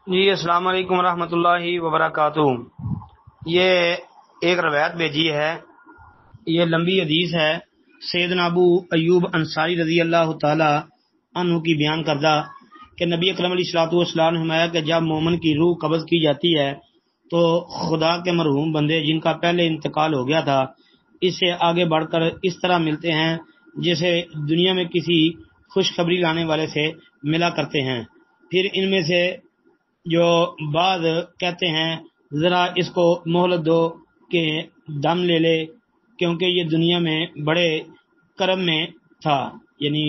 جی السلام علیکم ورحمۃ اللہ وبرکاتہ۔ یہ ایک روایت بھیجی ہے، یہ لمبی حدیث ہے۔ سیدنا ابو ایوب انصاری رضی اللہ تعالی عنہ کی بیان کردہ کہ نبی اکرم علیہ الصلوۃ والسلام نے فرمایا کہ جب مومن کی روح قبض کی جاتی ہے تو خدا کے مرحوم بندے جن کا پہلے انتقال ہو گیا تھا اس سے آگے بڑھ کر اس طرح ملتے ہیں جیسے دنیا میں کسی خوشخبری لانے والے سے ملا کرتے ہیں۔ پھر ان میں سے جو بعض کہتے ہیں ذرا اس کو مہلت دو کہ دم لے لے، کیونکہ یہ دنیا میں بڑے کرم میں تھا، یعنی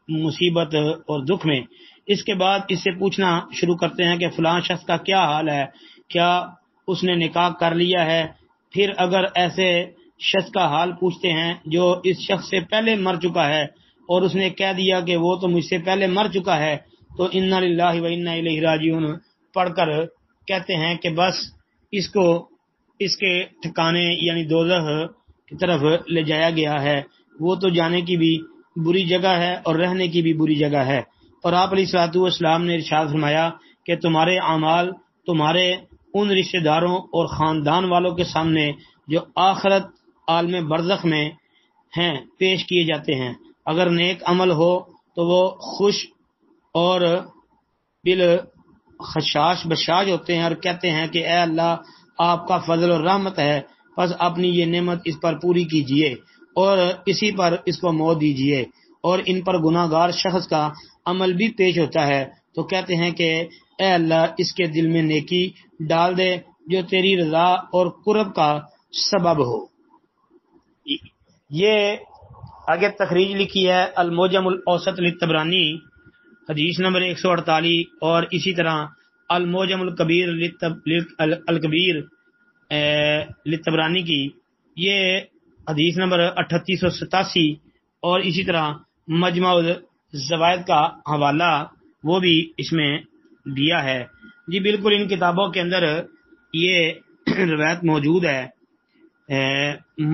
مصیبت اور دکھ میں۔ اس کے بعد اس سے پوچھنا شروع کرتے ہیں کہ فلاں شخص کا کیا حال ہے، کیا اس نے نکاح کر لیا ہے؟ پھر اگر ایسے شخص کا حال پوچھتے ہیں جو اس شخص سے پہلے مر چکا ہے اور اس نے کہہ دیا کہ وہ تو مجھ سے پہلے مر چکا ہے، تو انا للہ و انا الیہ راجعون پڑھ کر کہتے ہیں کہ بس اس کو اس کے ٹھکانے یعنی دوزخ کی طرف لے جایا گیا ہے، وہ تو جانے کی بھی بری جگہ ہے اور رہنے کی بھی بری جگہ ہے۔ اور آپ علیہ الصلوۃ والسلام نے ارشاد فرمایا کہ تمہارے اعمال تمہارے ان رشتہ داروں اور خاندان والوں کے سامنے جو آخرت عالم برزخ میں ہیں پیش کیے جاتے ہیں۔ اگر نیک عمل ہو تو وہ خوش اور بل خشاش بشاش ہوتے ہیں اور کہتے ہیں کہ اے اللہ آپ کا فضل اور رحمت ہے، بس اپنی یہ نعمت اس پر پوری کیجئے اور اسی پر اس کو موت دیجئے۔ اور ان پر گناہ گار شخص کا عمل بھی پیش ہوتا ہے تو کہتے ہیں کہ اے اللہ اس کے دل میں نیکی ڈال دے جو تیری رضا اور قرب کا سبب ہو۔ یہ آگے تخریج لکھی ہے المعجم الاوسط للطبرانی حدیث نمبر 148، اور اسی طرح المعجم الکبیر الکبیر للطبرانی کی یہ حدیث نمبر 3887، اور اسی طرح مجمع الزوائد کا حوالہ وہ بھی اس میں دیا ہے۔ جی بالکل ان کتابوں کے اندر یہ روایت موجود ہے،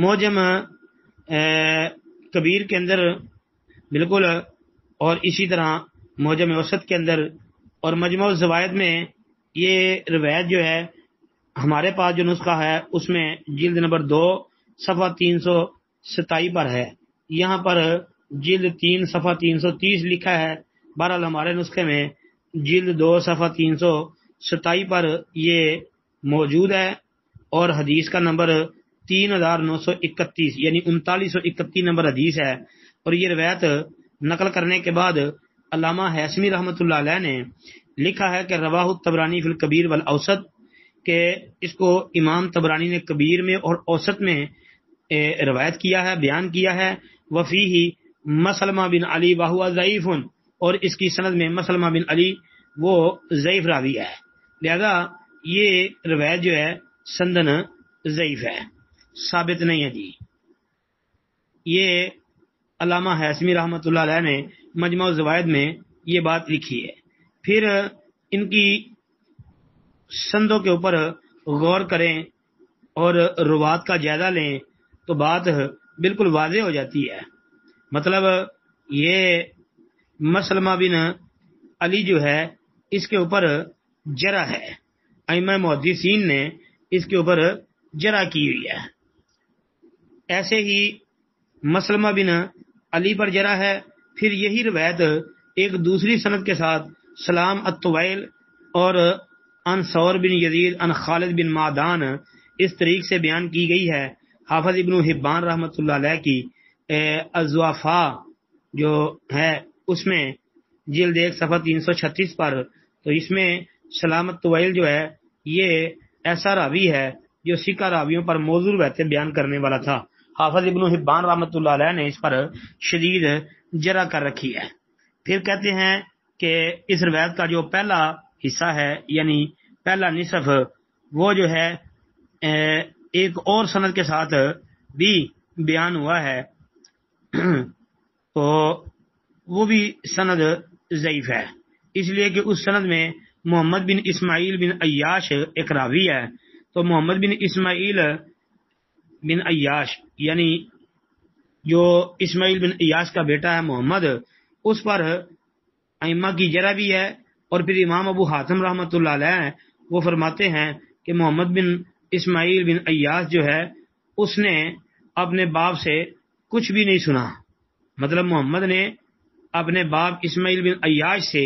معجم کبیر کے اندر بالکل، اور اسی طرح معجم اوسط کے اندر اور مجموع الزوائد میں یہ روایت جو ہے ہمارے پاس جو نسخہ ہے اس میں جلد نمبر 2 صفحہ 327 پر ہے، یہاں پر جلد 3 صفحہ 330 لکھا ہے۔ بہرحال ہمارے نسخے میں جلد 2 صفحہ 327 پر یہ موجود ہے، اور حدیث کا نمبر 3931 یعنی 3931 نمبر حدیث ہے۔ اور یہ روایت نقل کرنے کے بعد علامہ ہیثمی رحمۃ اللہ علیہ نے لکھا ہے کہ رواہ الطبرانی فی الکبیر والاوسط، کہ اس کو امام طبرانی نے کبیر میں اور اوسط میں روایت کیا ہے، بیان کیا ہے۔ وفیہ مسلمہ بن علی وہو ضعیف، اور اس کی سند میں مسلمہ بن علی وہ ضعیف راوی ہے، لہذا یہ روایت جو ہے سندن ضعیف ہے، ثابت نہیں ہے۔ جی یہ علامہ ہیثمی رحمۃ اللہ علیہ نے مجموع الزوائد میں یہ بات لکھی ہے۔ پھر ان کی سندوں کے اوپر غور کریں اور روات کا جائزہ لیں تو بات بالکل واضح ہو جاتی ہے۔ مطلب یہ مسلمہ بن علی جو ہے اس کے اوپر جرح ہے، ائمہ محدثین نے اس کے اوپر جرح کی ہوئی ہے۔ ایسے ہی مسلمہ بن علی پر جرح ہے۔ پھر یہی روایت ایک دوسری سند کے ساتھ سلام الطویل اور ان ثور بن یزید ان خالد بن معدان اس طریق سے بیان کی گئی ہے۔ حافظ ابن حبان رحمۃ اللہ علیہ کی الضعفاء جو ہے اس میں جلد 1 صفحہ 336 پر، تو اس میں سلام الطویل جو ہے یہ ایسا راوی ہے جو ثقہ راویوں پر موضوع باتیں بیان کرنے والا تھا۔ حافظ ابن حبان رحمۃ اللہ علیہ نے اس پر شدید جرح کر رکھی ہے۔ پھر کہتے ہیں کہ اس روایت کا جو پہلا حصہ ہے یعنی پہلا نصف وہ جو ہے ایک اور سند کے ساتھ بھی بیان ہوا ہے، تو وہ بھی سند ضعیف ہے، اس لیے کہ اس سند میں محمد بن اسماعیل بن عیاش ایک راوی ہے۔ تو محمد بن اسماعیل بن عیاش یعنی جو اسماعیل بن عیاش کا بیٹا ہے محمد، اس پر ائمہ کی جرح بھی ہے اور پھر امام ابو حاتم رحمۃ اللہ علیہ وہ فرماتے ہیں کہ محمد بن اسماعیل بن ایاس جو ہے اس نے اپنے باپ سے کچھ بھی نہیں سنا، مطلب محمد نے اپنے باپ اسماعیل بن ایاش سے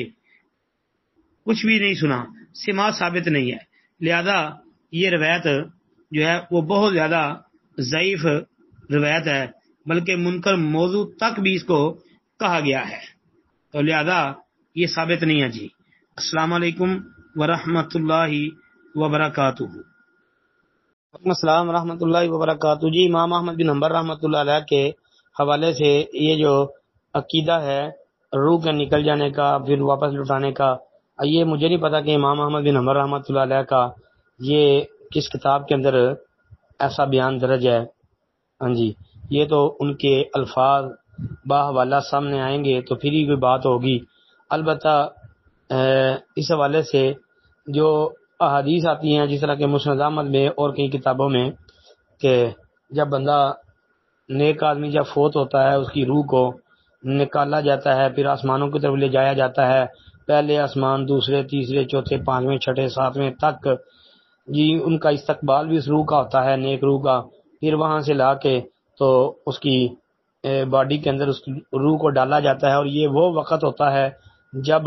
کچھ بھی نہیں سنا، سماع ثابت نہیں ہے، لہذا یہ روایت جو ہے وہ بہت زیادہ ضعیف روایت ہے، بلکہ منکر موضوع تک بھی اس کو کہا گیا ہے، تو لہذا یہ ثابت نہیں ہے جی۔ السلام علیکم ورحمۃ اللہ وبرکاتہ۔ وعلیکم السلام ورحمۃ اللہ وبرکاتہ۔ جی امام احمد بن حنبل رحمۃ اللہ علیہ کے حوالے سے یہ جو عقیدہ ہے روح کے نکل جانے کا پھر واپس لوٹانے کا، یہ مجھے نہیں پتا کہ امام احمد بن حنبل رحمۃ اللہ علیہ کا یہ کس کتاب کے اندر ایسا بیان درج ہے۔ ہاں جی، یہ تو ان کے الفاظ باحوالہ سامنے آئیں گے تو پھر ہی کوئی بات ہوگی۔ البتہ اس حوالے سے جو احادیث آتی ہیں جس طرح کہ مسند احمد میں اور کئی کتابوں میں کہ جب بندہ نیک آدمی جب فوت ہوتا ہے اس کی روح کو نکالا جاتا ہے، پھر آسمانوں کی طرف لے جایا جاتا ہے، پہلے آسمان، دوسرے، تیسرے، چوتھے، پانچویں، چھٹے، ساتویں تک جی ان کا استقبال بھی اس روح کا ہوتا ہے، نیک روح کا، پھر وہاں سے لا کے تو اس کی باڈی کے اندر اس کی روح کو ڈالا جاتا ہے، اور یہ وہ وقت ہوتا ہے جب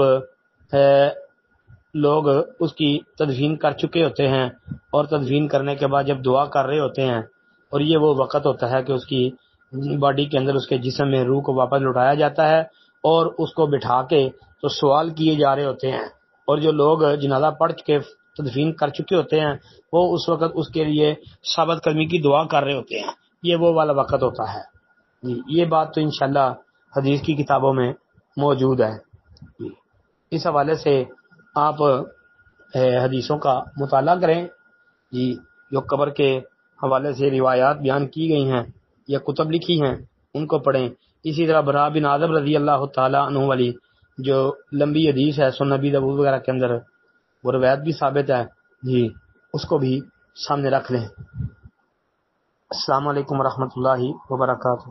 لوگ اس کی تدفین کر چکے ہوتے ہیں، اور تدفین کرنے کے بعد جب دعا کر رہے ہوتے ہیں، اور یہ وہ وقت ہوتا ہے کہ اس کی باڈی کے اندر اس کے جسم میں روح کو واپس لوٹایا جاتا ہے، اور اس کو بٹھا کے تو سوال کیے جا رہے ہوتے ہیں، اور جو لوگ جنازہ پڑھ کے تدفین کر چکے ہوتے ہیں وہ اس وقت اس کے لیے ثابت قدمی کی دعا کر رہے ہوتے ہیں، یہ وہ والا وقت ہوتا ہے جی۔ یہ بات تو انشاءاللہ حدیث کی کتابوں میں موجود ہے جی۔ اس حوالے سے آپ حدیثوں کا مطالعہ کریں جی، جو قبر کے حوالے سے روایات بیان کی گئی ہیں یا کتب لکھی ہیں ان کو پڑھیں۔ اسی طرح برا بن عازب رضی اللہ تعالیٰ عنہ والی جو لمبی حدیث ہے سنن نبی داؤد وغیرہ کے اندر، وہ روایت بھی ثابت ہے جی، اس کو بھی سامنے رکھ لیں۔ السلام علیکم ورحمۃ اللہ وبرکاتہ۔